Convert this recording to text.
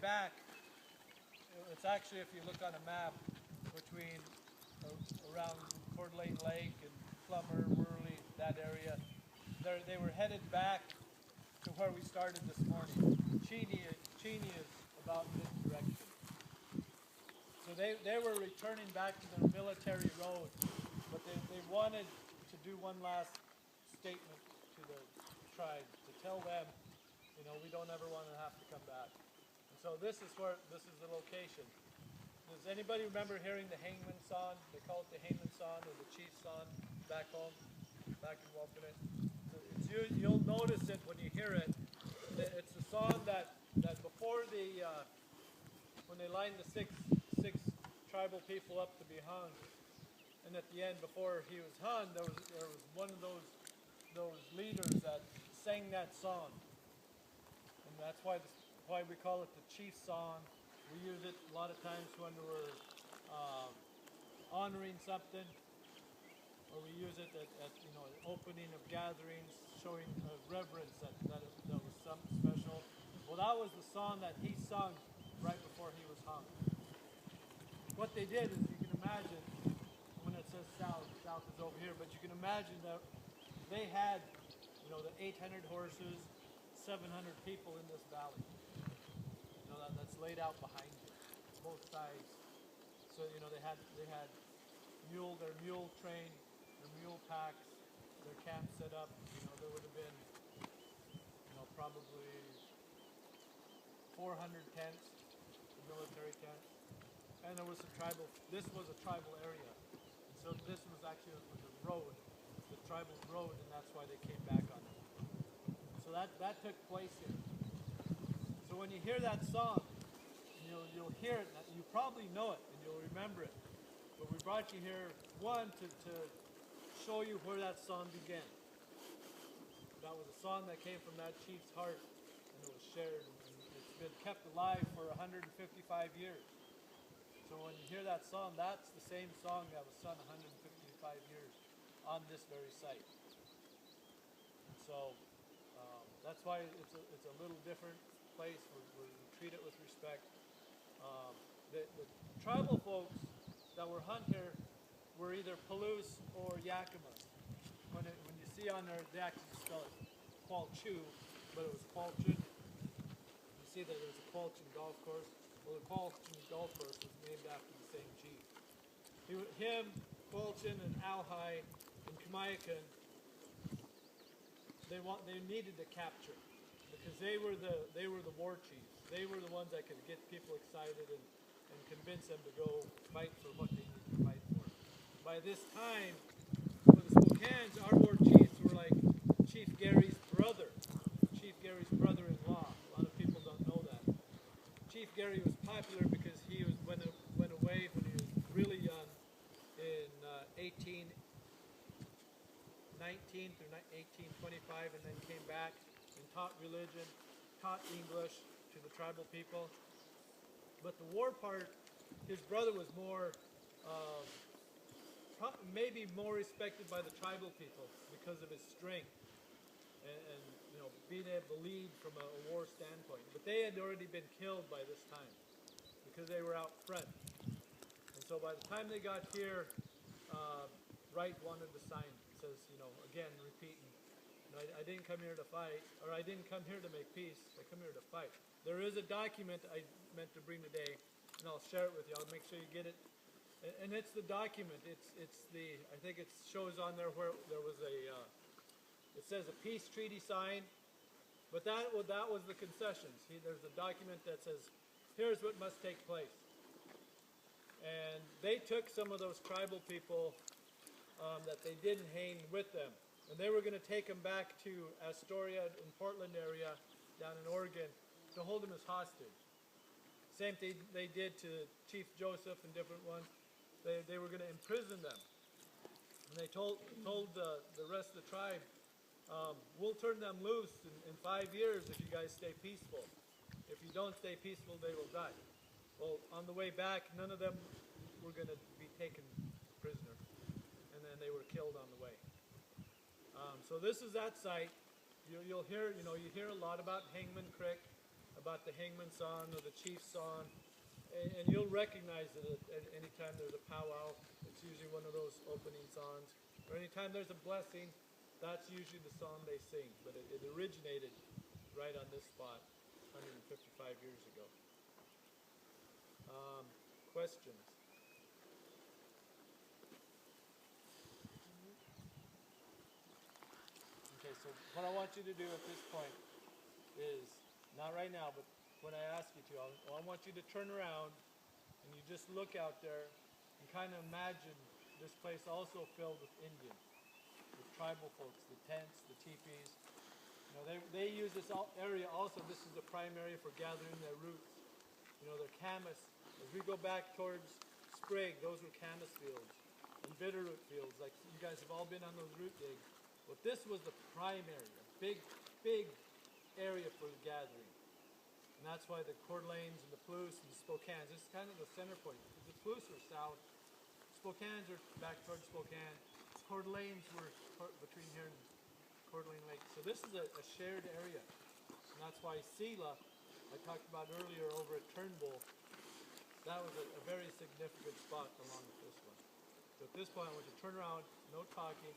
back, it's actually, if you look on a map, between around Coeur d'Alene Lake and Plummer, Worley, that area, they were headed back to where we started this morning. Cheney is about this direction. So they were returning back to their military road, but they wanted to do one last statement to the tribe, to tell them, you know, we don't ever want to have to come back. And so this is the location. Does anybody remember hearing the Hangman song? They call it the Hangman song or the Chief song back home, back in Wapanet. You'll notice it when you hear it. It's a song that before when they lined the six tribal people up to be hung, and at the end, before he was hung, there was one of those leaders that sang that song, and that's why we call it the Chief song. We use it a lot of times when we're honoring something, or we use it at opening of gatherings, showing reverence that was something special. Well, that was the song that he sung right before he was hung. What they did is, you can imagine, when it says south is over here, but you can imagine that they had, the 800 horses, 700 people in this valley. That's laid out behind you, both sides. So they had their mule train, their mule packs, their camp set up. There would have been probably 400 tents, military tents, and there was this was a tribal area. So this was actually the road, the tribal road, and that's why they came back on it. So that took place here. So when you hear that song, you'll hear it, you probably know it, and you'll remember it. But we brought you here, one, to show you where that song began. That was a song that came from that chief's heart, and it was shared, and it's been kept alive for 155 years. So when you hear that song, that's the same song that was sung 155 years on this very site. And so that's why it's a little different place. We treat it with respect. The tribal folks that were hung here were either Palouse or Yakima. When you see on there, they actually spell it Qualchu, but it was Qualchin. You see that there's a Qualchin golf course. Well, the Qualchin golf course was named after the same chief. Him, Qualchin, and Alhai, and Kamayakan, they needed to capture, because they were the war chiefs. They were the ones that could get people excited and convince them to go fight for what they needed to fight for. By this time, for the Spokanes, our war chiefs were like Chief Gary's brother-in-law. A lot of people don't know that. Chief Gary was popular because he went away when he was really young in 1819 through 1825, and then came back and taught religion, taught English to the tribal people. But the war part, his brother was more, maybe more respected by the tribal people because of his strength and being able to lead from a war standpoint. But they had already been killed by this time because they were out front. And so by the time they got here, Wright wanted to sign. It says, again, repeating, I didn't come here to fight, or I didn't come here to make peace. I come here to fight. There is a document I meant to bring today, and I'll share it with you. I'll make sure you get it. And it's the document. I think it shows on there where there was it says a peace treaty signed, but that was the concessions. There's a document that says, here's what must take place. And they took some of those tribal people that they didn't hang with them, and they were going to take them back to Astoria in Portland area down in Oregon to hold them as hostage. Same thing they did to Chief Joseph and different ones. They were going to imprison them. And they told the rest of the tribe, we'll turn them loose in 5 years if you guys stay peaceful. If you don't stay peaceful, they will die. Well, on the way back, none of them were going to be taken prisoner. And then they were killed on the way. So this is that site. You'll hear, you hear a lot about Hangman Creek, about the Hangman song or the Chief song, and you'll recognize it at any time there's a powwow. It's usually one of those opening songs. Or anytime there's a blessing, that's usually the song they sing. But it originated right on this spot 155 years ago. Questions? Okay, so what I want you to do at this point is, not right now, but when I ask you to, I want you to turn around and you just look out there and kind of imagine this place also filled with Indians, with tribal folks, the tents, the teepees. You know, they use this area also. This is the prime area for gathering their roots. You know, their camas. As we go back towards Sprague, those were camas fields and bitterroot fields. Like you guys have all been on those root digs. But this was the prime area, big area for the gathering. And that's why the Coeur d'Alenes and the Palouse and the Spokanes, this is kind of the center point. The Palouse are south, Spokanes are back towards Spokane, Coeur d'Alenes were between here and Coeur d'Alene Lake. So this is a shared area. And that's why Seyler, I talked about earlier over at Turnbull, that was a very significant spot along with this one. So at this point I want you to turn around, no talking,